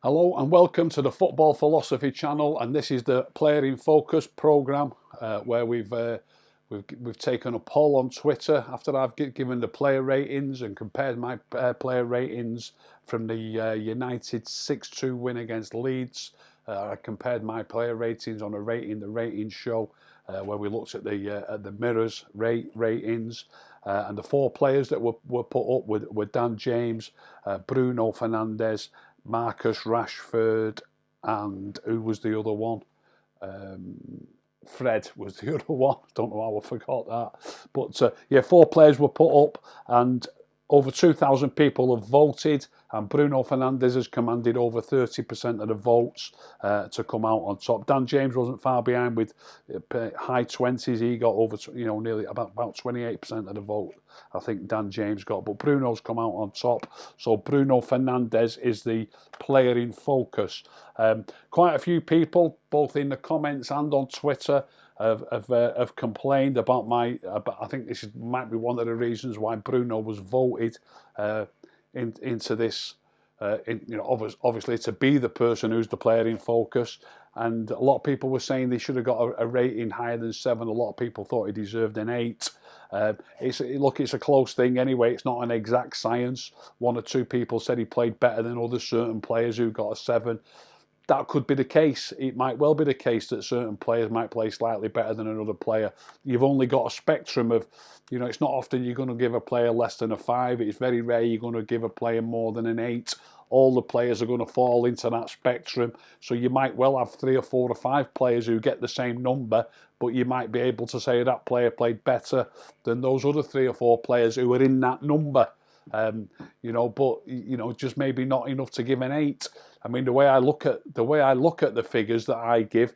Hello and welcome to the Football Philosophy channel, and this is the Player in Focus programme where we've taken a poll on Twitter after I've given the player ratings and compared my player ratings from the United 6-2 win against Leeds. I compared my player ratings on the ratings show where we looked at the mirrors ratings. And the four players that were put up were Dan James, Bruno Fernandes, Marcus Rashford, and who was the other one? Fred was the other one. Don't know how I forgot that. But yeah, four players were put up, and over 2,000 people have voted, and Bruno Fernandes has commanded over 30% of the votes to come out on top. Dan James wasn't far behind with high 20s. He got over, nearly about 28% of the vote, I think Dan James got. But Bruno's come out on top. So Bruno Fernandes is the player in focus. Quite a few people, both in the comments and on Twitter, have complained about I think this might be one of the reasons why Bruno was voted into this. Obviously to be the person who's the player in focus, and a lot of people were saying they should have got a rating higher than 7. A lot of people thought he deserved an 8. It's a close thing anyway. It's not an exact science. One or two people said he played better than other certain players who got a 7. That could be the case. It might well be the case that certain players might play slightly better than another player. You've only got a spectrum of, it's not often you're going to give a player less than a 5. It's very rare you're going to give a player more than an 8. All the players are going to fall into that spectrum. So you might well have 3 or 4 or 5 players who get the same number, but you might be able to say that player played better than those other 3 or 4 players who are in that number. Just maybe not enough to give an 8. I mean, the way I look at the figures that I give,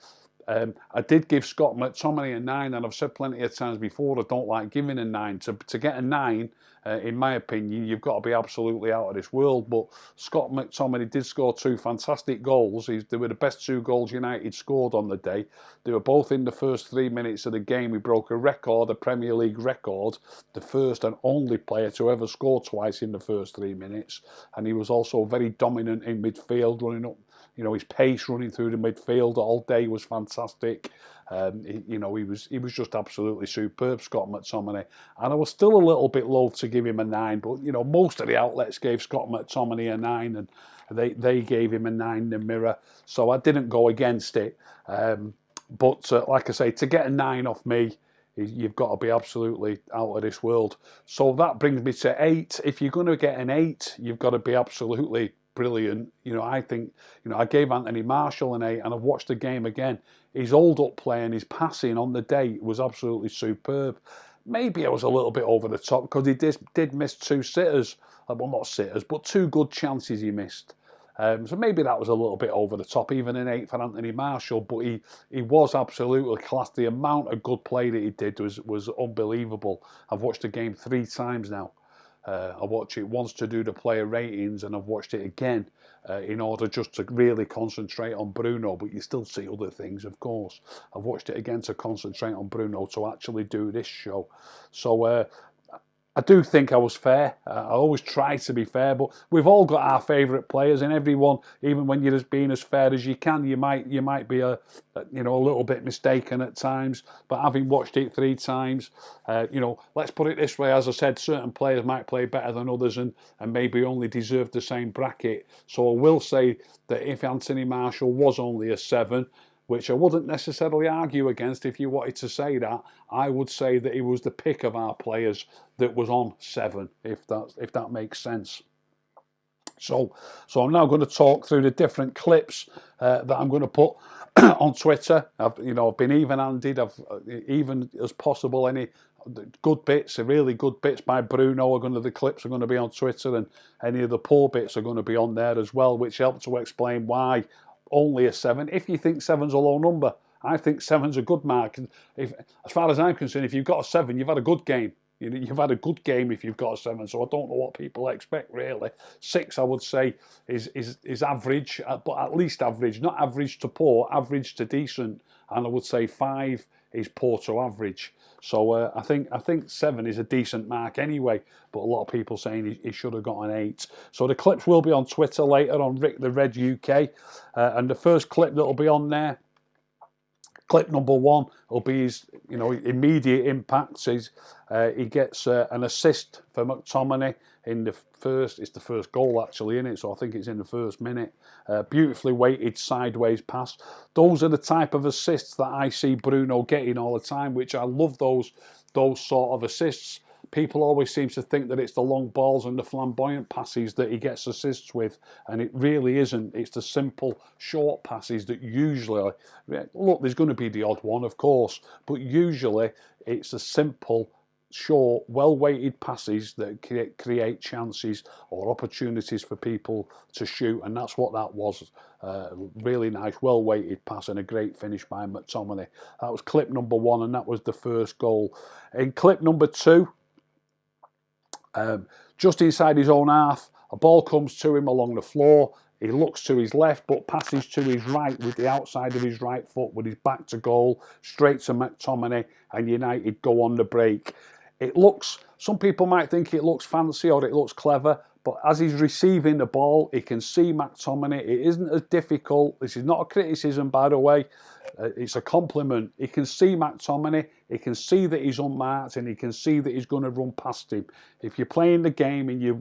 I did give Scott McTominay a 9, and I've said plenty of times before I don't like giving a 9. To get a 9, in my opinion, you've got to be absolutely out of this world. But Scott McTominay did score 2 fantastic goals. They were the best 2 goals United scored on the day. They were both in the first 3 minutes of the game. We broke a record, a Premier League record, the first and only player to ever score twice in the first 3 minutes. And he was also very dominant in midfield, running up. His pace running through the midfield all day was fantastic. He was just absolutely superb, Scott McTominay. And I was still a little bit loath to give him a 9, but most of the outlets gave Scott McTominay a 9, and they gave him a 9 in the Mirror. So I didn't go against it. But like I say, to get a 9 off me, you've got to be absolutely out of this world. So that brings me to 8. If you're going to get an 8, you've got to be absolutely brilliant. I think, I gave Anthony Martial an 8, and I've watched the game again. His hold-up play and his passing on the day was absolutely superb. Maybe I was a little bit over the top because he did miss 2 sitters. Well, not sitters, but 2 good chances he missed. So maybe that was a little bit over the top, even an 8 for Anthony Martial, but he was absolutely class. The amount of good play that he did was unbelievable. I've watched the game 3 times now. I watched it once to do the player ratings, and I've watched it again in order just to really concentrate on Bruno, but you still see other things, of course. I've watched it again to concentrate on Bruno to actually do this show. So I do think I was fair. I always try to be fair, but we've all got our favourite players, and everyone, even when you're just being as fair as you can, you might be a little bit mistaken at times. But having watched it 3 times, let's put it this way: as I said, certain players might play better than others, and maybe only deserve the same bracket. So I will say that if Anthony Martial was only a 7, which I wouldn't necessarily argue against if you wanted to say that, I would say that he was the pick of our players that was on 7, if that makes sense. So I'm now going to talk through the different clips that I'm going to put on Twitter. I've been even-handed. Even as possible, any good bits, really good bits by Bruno the clips are going to be on Twitter, and any of the poor bits are going to be on there as well, which help to explain why only a 7. If you think 7's a low number, I think 7's a good mark. As far as I'm concerned, if you've got a 7, you've had a good game. You've had a good game if you've got a 7. So I don't know what people expect really. 6, I would say, is average, but at least average, not average to poor, average to decent. And I would say 5 is poor to average. So I think 7 is a decent mark anyway, but a lot of people saying he should have got an 8. So the clips will be on Twitter later on Rick the Red UK, and the first clip that'll be on there, clip number 1, will be his immediate impacts. He gets an assist for McTominay in the first. It's the first goal actually in it, so I think it's in the first minute. Beautifully weighted sideways pass. Those are the type of assists that I see Bruno getting all the time, which I love. Those sort of assists. People always seem to think that it's the long balls and the flamboyant passes that he gets assists with, and it really isn't. It's the simple short passes that usually, look, there's going to be the odd one, of course, but usually it's the simple, short, well-weighted passes that create chances or opportunities for people to shoot, and that's what that was. Really nice, well-weighted pass and a great finish by McTominay. That was clip number 1, and that was the first goal. In clip number 2, just inside his own half, a ball comes to him along the floor. He looks to his left, but passes to his right with the outside of his right foot, with his back to goal, straight to McTominay, and United go on the break. It looks, some people might think it looks fancy or it looks clever, but as he's receiving the ball, he can see McTominay. It isn't as difficult. This is not a criticism, by the way. It's a compliment. He can see McTominay. He can see that he's unmarked, and he can see that he's going to run past him. If you're playing the game and you're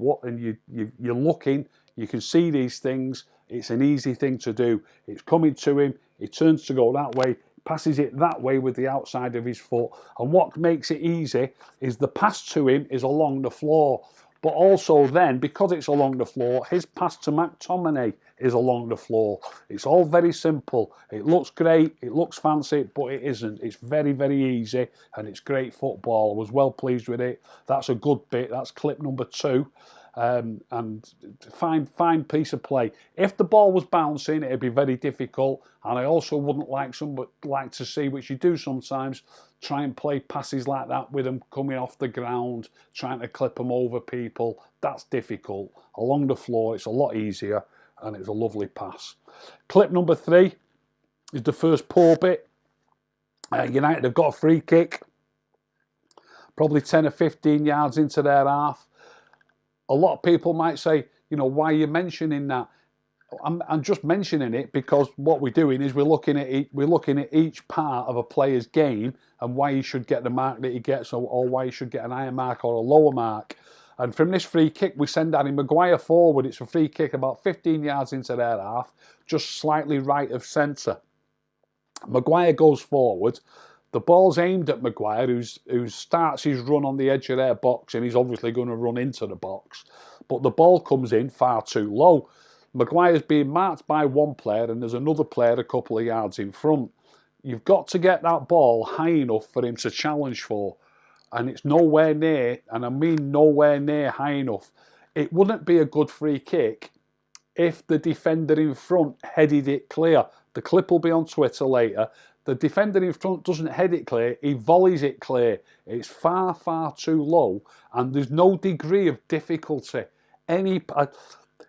looking, you can see these things. It's an easy thing to do. It's coming to him. He turns to go that way, passes it that way with the outside of his foot. And what makes it easy is the pass to him is along the floor. But also then, because it's along the floor, his pass to McTominay is along the floor. It's all very simple. It looks great, it looks fancy, but it isn't. It's very, very easy, and it's great football. I was well pleased with it. That's a good bit. That's clip number 2. And fine piece of play. If the ball was bouncing, it'd be very difficult, and I also wouldn't like to see, which you do sometimes, try and play passes like that with them coming off the ground, trying to clip them over people. That's difficult. Along the floor, it's a lot easier, and it's a lovely pass. Clip number 3 is the first poor bit. United have got a free kick, probably 10 or 15 yards into their half. A lot of people might say, why are you mentioning that? I'm just mentioning it because what we're doing is we're looking at each part of a player's game and why he should get the mark that he gets, or why he should get an higher mark or a lower mark. And from this free kick, we send Harry Maguire forward. It's a free kick about 15 yards into their half, just slightly right of centre. Maguire goes forward. The ball's aimed at Maguire, who starts his run on the edge of their box, and he's obviously going to run into the box. But the ball comes in far too low. Maguire's being marked by one player, and there's another player a couple of yards in front. You've got to get that ball high enough for him to challenge for, and it's nowhere near, and I mean nowhere near high enough. It wouldn't be a good free kick if the defender in front headed it clear. The clip will be on Twitter later. The defender in front doesn't head it clear, he volleys it clear. It's far, far too low, and there's no degree of difficulty.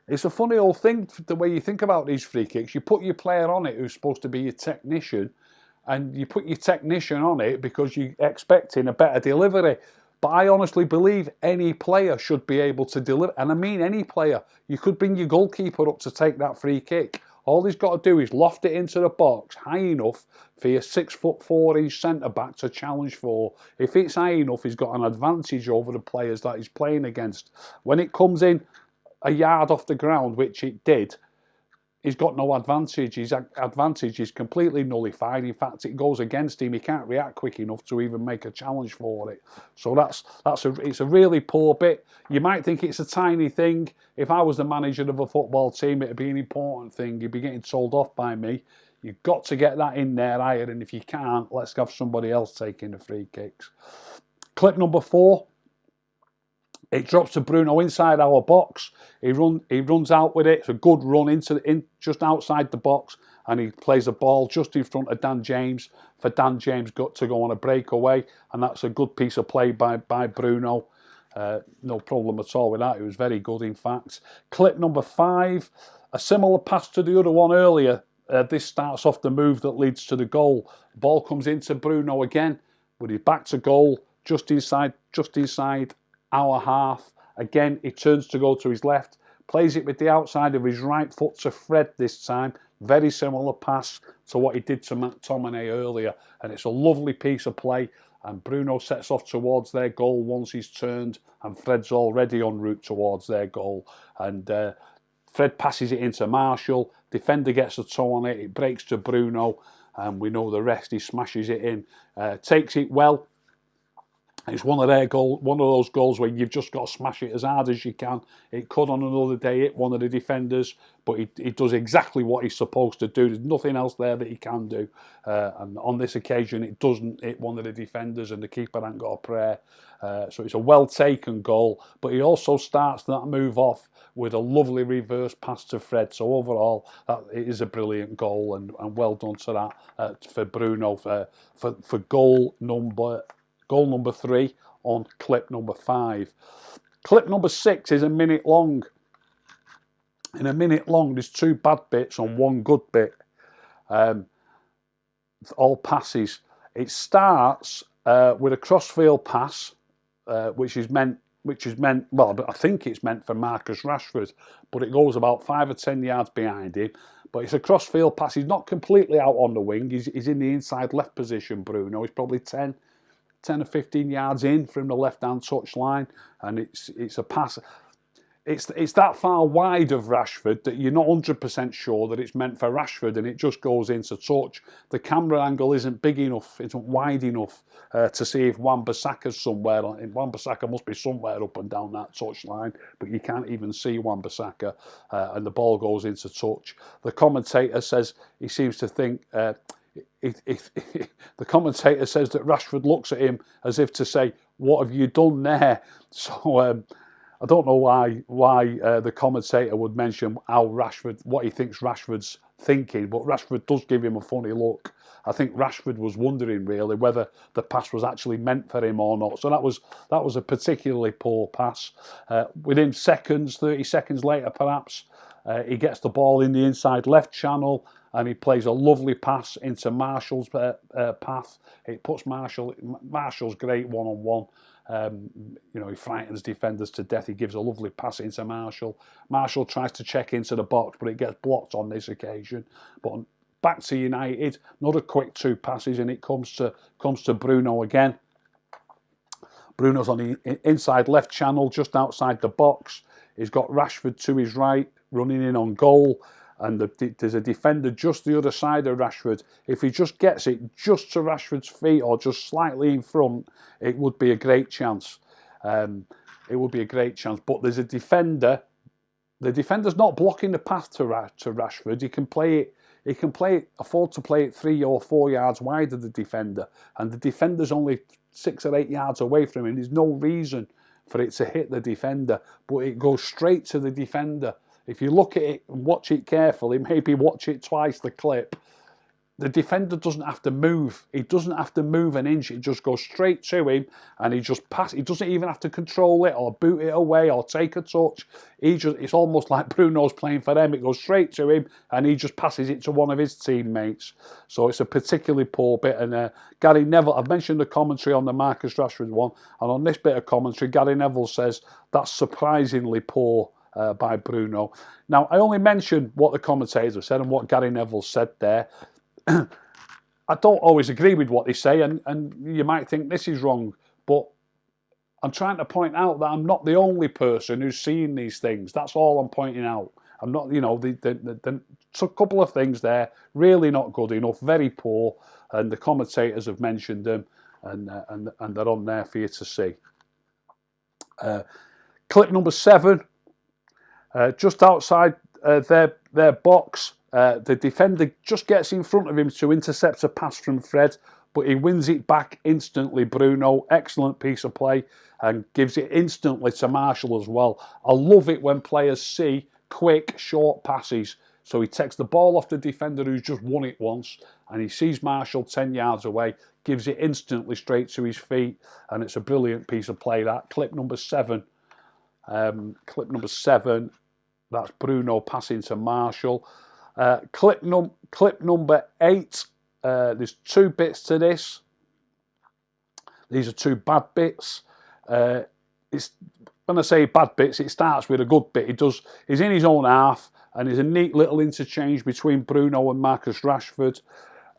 It's a funny old thing, the way you think about these free kicks. You put your player on it who's supposed to be your technician, and you put your technician on it because you're expecting a better delivery. But I honestly believe any player should be able to deliver, and I mean any player. You could bring your goalkeeper up to take that free kick. All he's got to do is loft it into the box high enough for your 6'4" centre-back to challenge for. If it's high enough, he's got an advantage over the players that he's playing against. When it comes in a yard off the ground, which it did, he's got no advantage. His advantage is completely nullified. In fact, it goes against him. He can't react quick enough to even make a challenge for it. So it's a really poor bit. You might think it's a tiny thing. If I was the manager of a football team, it'd be an important thing. You'd be getting told off by me. You've got to get that in there higher, and if you can't, let's have somebody else taking the free kicks. Clip number 4. It drops to Bruno inside our box. He runs out with it. It's a good run just outside the box, and he plays the ball just in front of Dan James for Dan James to go on a breakaway, and that's a good piece of play by Bruno. No problem at all with that. It was very good, in fact. Clip number 5, a similar pass to the other one earlier. this starts off the move that leads to the goal. The ball comes into Bruno again, but he's back to goal, just inside our half. Again, he turns to go to his left, plays it with the outside of his right foot to Fred this time. Very similar pass to what he did to McTominay earlier. And it's a lovely piece of play. And Bruno sets off towards their goal once he's turned. And Fred's already en route towards their goal. And Fred passes it into Marshall. Defender gets a toe on it. It breaks to Bruno. And we know the rest. He smashes it in. Takes it well. It's one of those goals where you've just got to smash it as hard as you can. It could on another day hit one of the defenders, but he does exactly what he's supposed to do. There's nothing else there that he can do. And on this occasion, it doesn't hit one of the defenders, and the keeper ain't got a prayer. So it's a well-taken goal, but he also starts that move off with a lovely reverse pass to Fred. So overall, it is a brilliant goal, and well done to that for Bruno for goal number 3 on clip number 5. Clip number 6 is a minute long. In a minute long, there's 2 bad bits and 1 good bit. All passes. It starts with a crossfield pass, which is meant. Well, I think it's meant for Marcus Rashford, but it goes about 5 or 10 yards behind him. But it's a crossfield pass. He's not completely out on the wing. He's in the inside left position, Bruno. He's probably 10 or 15 yards in from the left-hand touch line, and it's a pass. It's that far wide of Rashford that you're not 100% sure that it's meant for Rashford, and it just goes into touch. The camera angle isn't big enough, isn't wide enough to see if Wan-Bissaka's somewhere. Wan-Bissaka must be somewhere up and down that touch line, but you can't even see Wan-Bissaka, and the ball goes into touch. The commentator says he seems to think. The commentator says that Rashford looks at him as if to say, "What have you done there?" So I don't know why the commentator would mention what he thinks Rashford's thinking, but Rashford does give him a funny look. I think Rashford was wondering really whether the pass was actually meant for him or not. So that was a particularly poor pass. Within seconds, 30 seconds later perhaps, he gets the ball in the inside left channel, and he plays a lovely pass into Marshall's path. It puts Marshall's great one-on-one. He frightens defenders to death. He gives a lovely pass into Marshall. Marshall tries to check into the box, but it gets blocked on this occasion. But back to United, another quick 2 passes, and it comes to Bruno again. Bruno's on the inside left channel, just outside the box. He's got Rashford to his right, running in on goal. And there's a defender just the other side of Rashford. If he just gets it just to Rashford's feet or just slightly in front, it would be a great chance. It would be a great chance. But there's a defender. The defender's not blocking the path to Rashford. He can afford to play it 3 or 4 yards wide of the defender. And the defender's only 6 or 8 yards away from him. There's no reason for it to hit the defender, but it goes straight to the defender. If you look at it and watch it carefully, maybe watch it twice, the clip, the defender doesn't have to move. He doesn't have to move an inch. It just goes straight to him, and he just passes. He doesn't even have to control it or boot it away or take a touch. It's almost like Bruno's playing for them. It goes straight to him, and he just passes it to one of his teammates. So it's a particularly poor bit. And Gary Neville, I've mentioned the commentary on the Marcus Rashford one, and on this bit of commentary, Gary Neville says that's surprisingly poor by Bruno. Now, I only mentioned what the commentators have said and what Gary Neville said there. I don't always agree with what they say, and you might think this is wrong, but I'm trying to point out that I'm not the only person who's seeing these things. That's all I'm pointing out. I'm not, a couple of things there, really not good enough, very poor, and the commentators have mentioned them, and they're on there for you to see. Clip number 7, just outside their box. The defender just gets in front of him to intercept a pass from Fred, but he wins it back instantly, Bruno. Excellent piece of play, and gives it instantly to Marshall as well. I love it when players see quick, short passes. So he takes the ball off the defender who's just won it once, and he sees Marshall 10 yards away, gives it instantly straight to his feet, and it's a brilliant piece of play, that. Clip number 7. Clip number 7, that's Bruno passing to Marshall. Clip number 8. There's 2 bits to this. These are 2 bad bits. It's when I say bad bits, it starts with a good bit. He's in his own half, and there's a neat little interchange between Bruno and Marcus Rashford.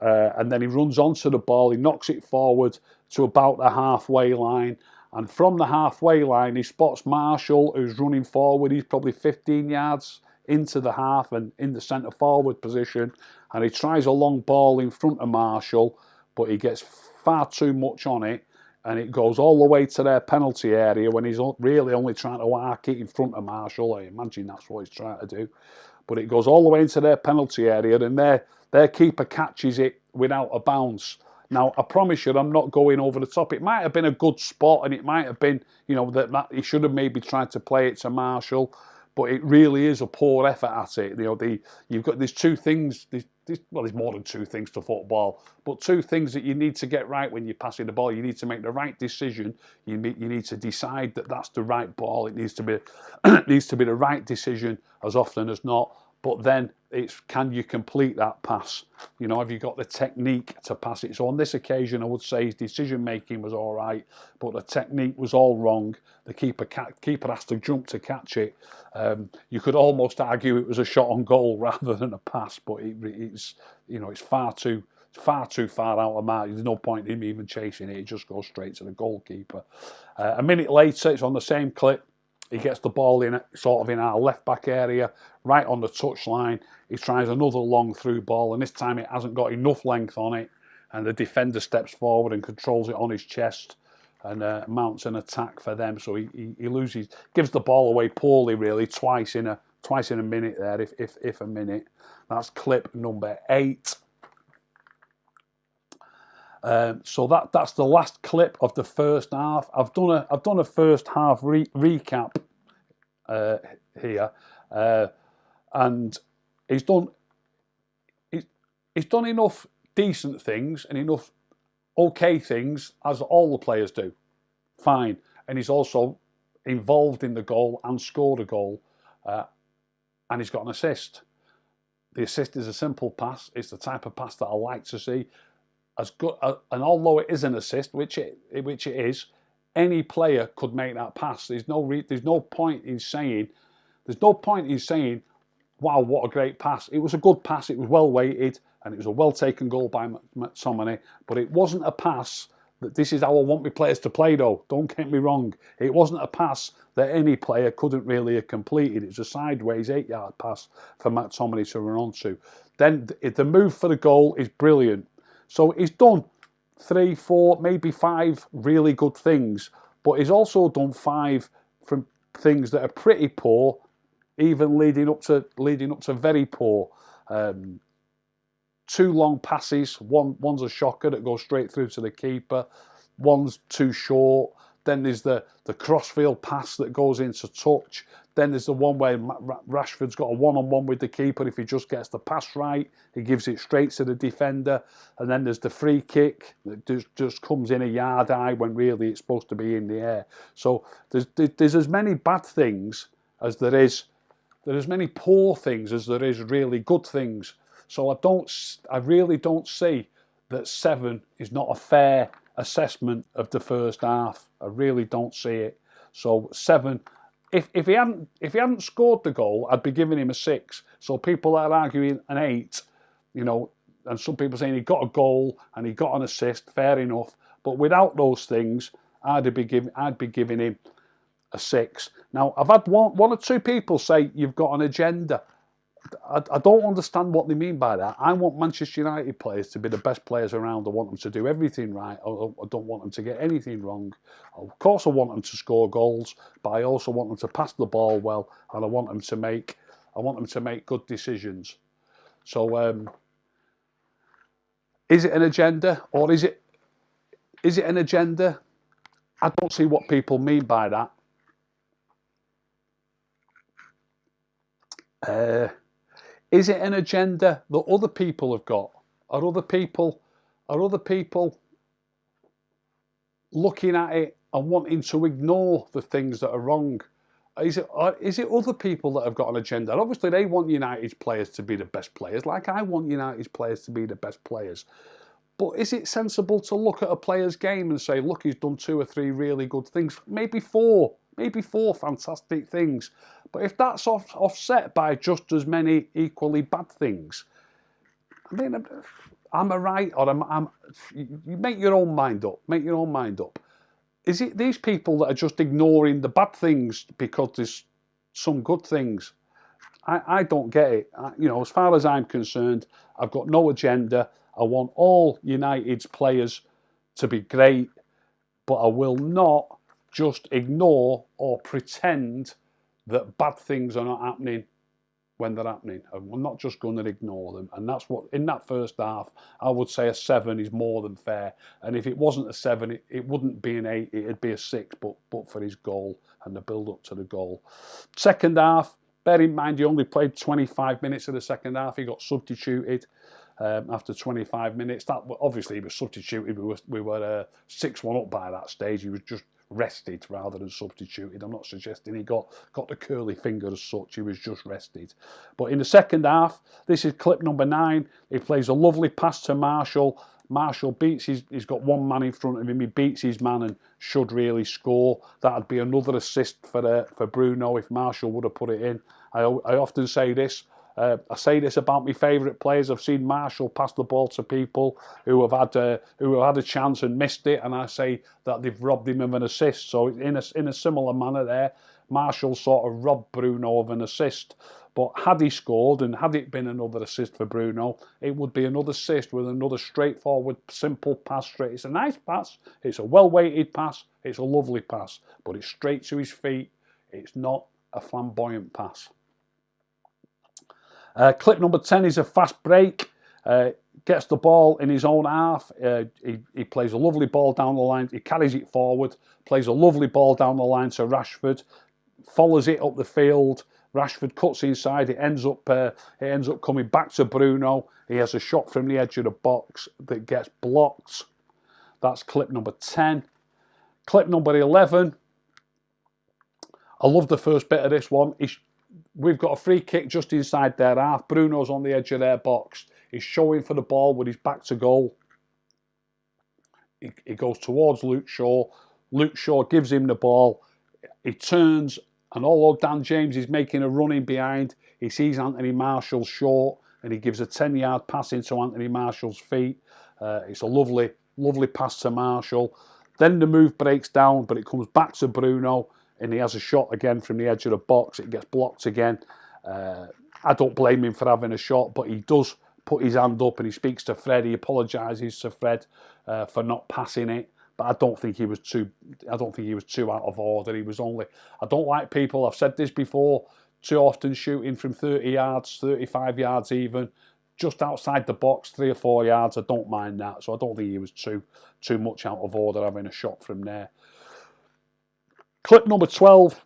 And then he runs onto the ball, he knocks it forward to about the halfway line. And from the halfway line, he spots Marshall, who's running forward. He's probably 15 yards into the half and in the centre forward position. And he tries a long ball in front of Marshall, but he gets far too much on it. And it goes all the way to their penalty area when he's really only trying to arc it in front of Marshall. I imagine that's what he's trying to do. But it goes all the way into their penalty area, and their keeper catches it without a bounce. Now, I promise you, I'm not going over the top. It might have been a good spot, and it might have been, you know, that he should have maybe tried to play it to Marshall, but it really is a poor effort at it. You know, you've got these 2 things. Well, there's more than 2 things to football, but 2 things that you need to get right when you're passing the ball. You need to make the right decision. You need to decide that that's the right ball. It needs to be the right decision as often as not. But then it's, can you complete that pass? You know, have you got the technique to pass it? So on this occasion, I would say his decision making was all right, but the technique was all wrong. The keeper has to jump to catch it. You could almost argue it was a shot on goal rather than a pass, but it's, you know, it's far too far out of mark. There's no point in him even chasing it. It just goes straight to the goalkeeper. A minute later, it's on the same clip. He gets the ball in sort of in our left back area, right on the touchline. He tries another long through ball, and this time it hasn't got enough length on it. And the defender steps forward and controls it on his chest and mounts an attack for them. So he loses, gives the ball away poorly, really, twice in a minute there, if a minute. That's clip number 8. So that's the last clip of the first half. I've done a first half recap here, and he's done enough decent things and enough okay things as all the players do. Fine, and he's also involved in the goal and scored a goal, and he's got an assist. The assist is a simple pass. It's the type of pass that I like to see. As good, and although it is an assist, which it is, any player could make that pass. There's no point in saying, wow, what a great pass. It was a good pass. It was well weighted, and it was a well taken goal by McTominay. But it wasn't a pass that this is how I want my players to play. Though, don't get me wrong, it wasn't a pass that any player couldn't really have completed. It's a sideways 8-yard pass for McTominay to run onto. Then the move for the goal is brilliant. So he's done 3, 4, maybe 5 really good things, but he's also done 5 from things that are pretty poor, even leading up to very poor. 2 long passes. One's a shocker that goes straight through to the keeper. One's too short. Then there's the crossfield pass that goes into touch. Then there's the one where Rashford's got a one-on-one with the keeper. If he just gets the pass right, he gives it straight to the defender. And then there's the free kick that just comes in a yard high when really it's supposed to be in the air. So there's as many bad things as there is. There's as many poor things as there is really good things. So I really don't see that 7 is not a fair assessment of the first half. I really don't see it. So 7. If he hadn't scored the goal, I'd be giving him a 6. So people are arguing an 8, you know, and some people saying he got a goal and he got an assist. Fair enough, but without those things, I'd be giving him a 6. Now I've had one or two people say you've got an agenda. I don't understand what they mean by that. I want Manchester United players to be the best players around. I want them to do everything right. I don't want them to get anything wrong. Of course I want them to score goals, but I also want them to pass the ball well, and I want them to make good decisions. So is it an agenda, or is it an agenda? I don't see what people mean by that. Is it an agenda that other people have got? Are other people looking at it and wanting to ignore the things that are wrong? Is it other people that have got an agenda? And obviously, they want United's players to be the best players, like I want United's players to be the best players. But is it sensible to look at a player's game and say, look, he's done 2 or 3 really good things, maybe 4 fantastic things. But if that's offset by just as many equally bad things, I mean, am I right? Or you make your own mind up. Make your own mind up. Is it these people that are just ignoring the bad things because there's some good things? I don't get it. As far as I'm concerned, I've got no agenda. I want all United's players to be great, but I will not just ignore or pretend that bad things are not happening when they're happening. I'm not just going to ignore them. And that's what, in that first half, I would say a 7 is more than fair. And if it wasn't a 7, it wouldn't be an 8, it'd be a 6, but for his goal and the build-up to the goal. Second half, bear in mind he only played 25 minutes of the second half. He got substituted after 25 minutes. That obviously he was substituted. We were 6-1 up by that stage. He was just rested rather than substituted. I'm not suggesting he got the curly finger as such. He was just rested. But in the second half, this is clip number 9. He plays a lovely pass to Marshall. Marshall beats he's got one man in front of him. He beats his man and should really score. That'd be another assist for Bruno if Marshall would have put it in. I often say this. I say this about my favourite players. I've seen Marshall pass the ball to people who have had a chance and missed it, and I say that they've robbed him of an assist. So in a similar manner, there, Marshall sort of robbed Bruno of an assist. But had he scored and had it been another assist for Bruno, it would be another assist with another straightforward, simple pass straight. It's a nice pass. It's a well-weighted pass. It's a lovely pass, but it's straight to his feet. It's not a flamboyant pass. Clip number 10 is a fast break. Gets the ball in his own half. He plays a lovely ball down the line. He carries it forward. Plays a lovely ball down the line to Rashford. Follows it up the field. Rashford cuts inside. It ends up coming back to Bruno. He has a shot from the edge of the box that gets blocked. That's clip number 10. Clip number 11. I love the first bit of this one. We've got a free kick just inside their half. Bruno's on the edge of their box. He's showing for the ball with his back to goal. He goes towards Luke Shaw. Luke Shaw gives him the ball. He turns, and although Dan James is making a run in behind, he sees Anthony Marshall short, and he gives a 10-yard pass into Anthony Marshall's feet. It's a lovely, lovely pass to Marshall. Then the move breaks down, but it comes back to Bruno, and he has a shot again from the edge of the box. It gets blocked again. I don't blame him for having a shot, but he does put his hand up and he speaks to Fred. He apologises to Fred for not passing it, but I don't think he was too out of order. He was only. I don't like people. I've said this before. Too often shooting from 30 yards, 35 yards even, just outside the box, 3 or 4 yards. I don't mind that. So I don't think he was too much out of order having a shot from there. Clip number 12.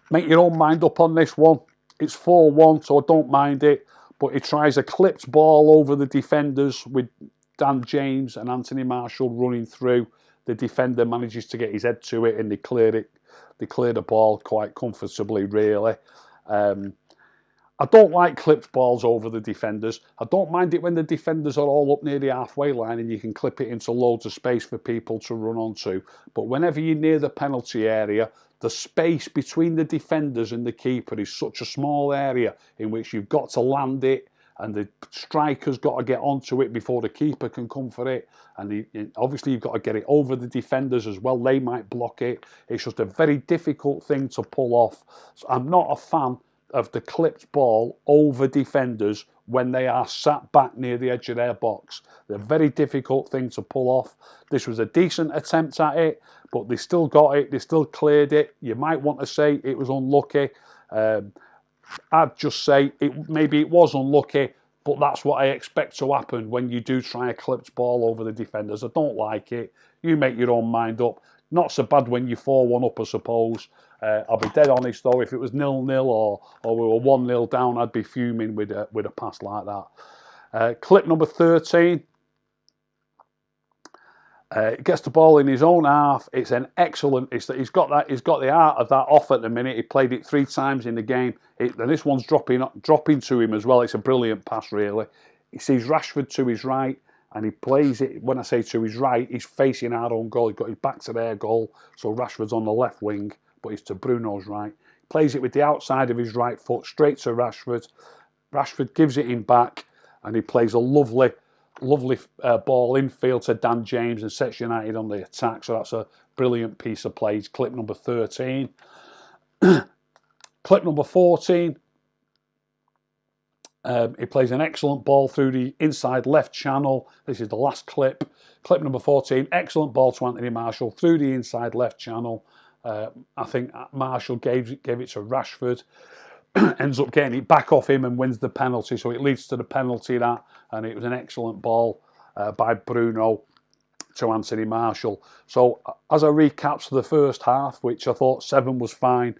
Make your own mind up on this one. It's 4-1, so I don't mind it. But he tries a clipped ball over the defenders with Dan James and Anthony Marshall running through. The defender manages to get his head to it, and they clear it. They clear the ball quite comfortably, really. I don't like clipped balls over the defenders. I don't mind it when the defenders are all up near the halfway line and you can clip it into loads of space for people to run onto. But whenever you're near the penalty area, the space between the defenders and the keeper is such a small area in which you've got to land it, and the striker's got to get onto it before the keeper can come for it. And obviously you've got to get it over the defenders as well. They might block it. It's just a very difficult thing to pull off. So I'm not a fan of the clipped ball over defenders when they are sat back near the edge of their box. They're a very difficult thing to pull off. This was a decent attempt at it, but they still got it. They still cleared it. You might want to say it was unlucky. I'd just say maybe it was unlucky, but that's what I expect to happen when you do try a clipped ball over the defenders. I don't like it. You make your own mind up. Not so bad when you're 4-1 up, I suppose. I'll be dead honest though, if it was 0-0 or we were 1-0 down, I'd be fuming with a pass like that. Clip number 13. Gets the ball in his own half. It's an excellent. He's got the art of that off at the minute. He played it 3 times in the game, and this one's dropping to him as well. It's a brilliant pass, really. He sees Rashford to his right, and he plays it. When I say to his right, he's facing our own goal. He's got his back to their goal, so Rashford's on the left wing, but he's to Bruno's right. Plays it with the outside of his right foot straight to Rashford. Rashford gives it him back, and he plays a lovely ball infield to Dan James and sets United on the attack. So that's a brilliant piece of play. It's clip number 13. Clip number 14. He plays an excellent ball through the inside left channel. This is the last clip. Clip number 14. Excellent ball to Anthony Martial through the inside left channel. I think Martial gave it to Rashford. Ends up getting it back off him and wins the penalty. So it leads to the penalty, that. And it was an excellent ball by Bruno to Anthony Martial. So as a recap to the first half, which I thought 7 was fine,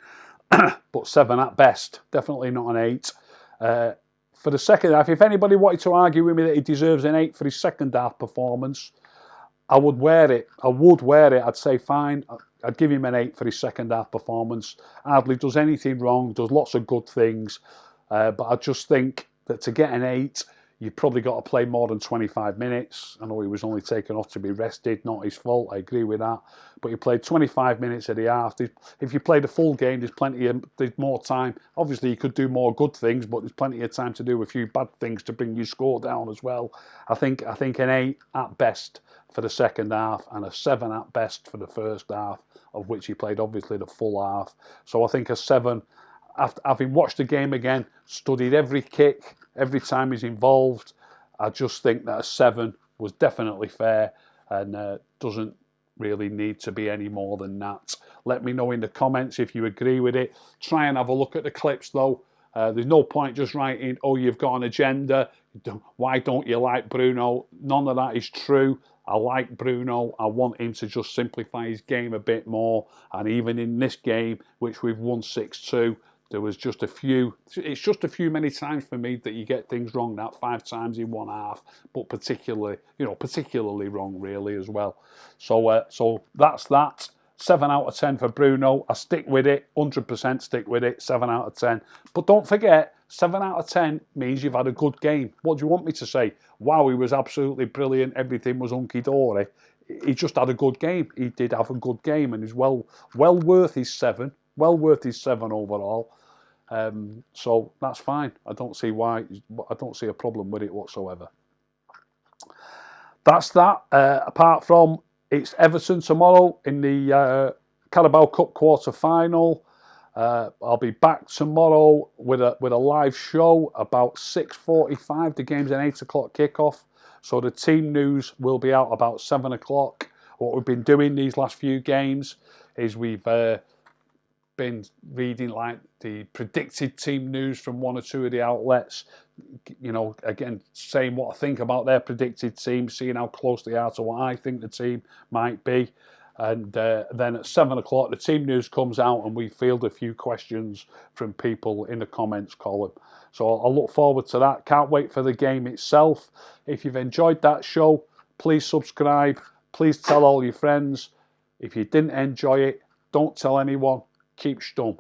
but 7 at best, definitely not an 8. For the second half, if anybody wanted to argue with me that he deserves an 8 for his second half performance, I would wear it. I'd say fine. I'd give him an 8 for his second half performance. Hardly does anything wrong, does lots of good things. But I just think that to get an 8, you've probably got to play more than 25 minutes. I know he was only taken off to be rested, not his fault, I agree with that. But he played 25 minutes at the half. If you played a full game, there's more time. Obviously, you could do more good things, but there's plenty of time to do a few bad things to bring your score down as well. I think an 8 at best for the second half and a 7 at best for the first half, of which he played obviously the full half. So I think a 7, after having watched the game again, studied every kick, every time he's involved, I just think that a 7 was definitely fair and doesn't really need to be any more than that. Let me know in the comments if you agree with it. Try and have a look at the clips though. There's no point just writing, oh, you've got an agenda, why don't you like Bruno? None of that is true. I like Bruno. I want him to just simplify his game a bit more. And even in this game, which we've won 6-2, there was just a few. It's just a few many times for me that you get things wrong. That 5 times in one half, but particularly wrong really as well. So that's that. 7 out of 10 for Bruno. I stick with it. 100% stick with it. 7 out of 10. But don't forget, 7 out of 10 means you've had a good game. What do you want me to say? Wow, he was absolutely brilliant. Everything was hunky-dory. He just had a good game. He did have a good game, and he's well worth his 7. Well worth his 7 overall. So that's fine. I don't see a problem with it whatsoever. That's that. Apart from it's Everton tomorrow in the Carabao Cup quarter-final. I'll be back tomorrow with a live show about 6:45. The game's an 8 o'clock kickoff, so the team news will be out about 7 o'clock. What we've been doing these last few games is we've been reading like the predicted team news from 1 or 2 of the outlets. You know, again, saying what I think about their predicted team, seeing how close they are to what I think the team might be. And then at 7 o'clock, the team news comes out and we field a few questions from people in the comments column. So I'll look forward to that. Can't wait for the game itself. If you've enjoyed that show, please subscribe. Please tell all your friends. If you didn't enjoy it, don't tell anyone. Keep stum.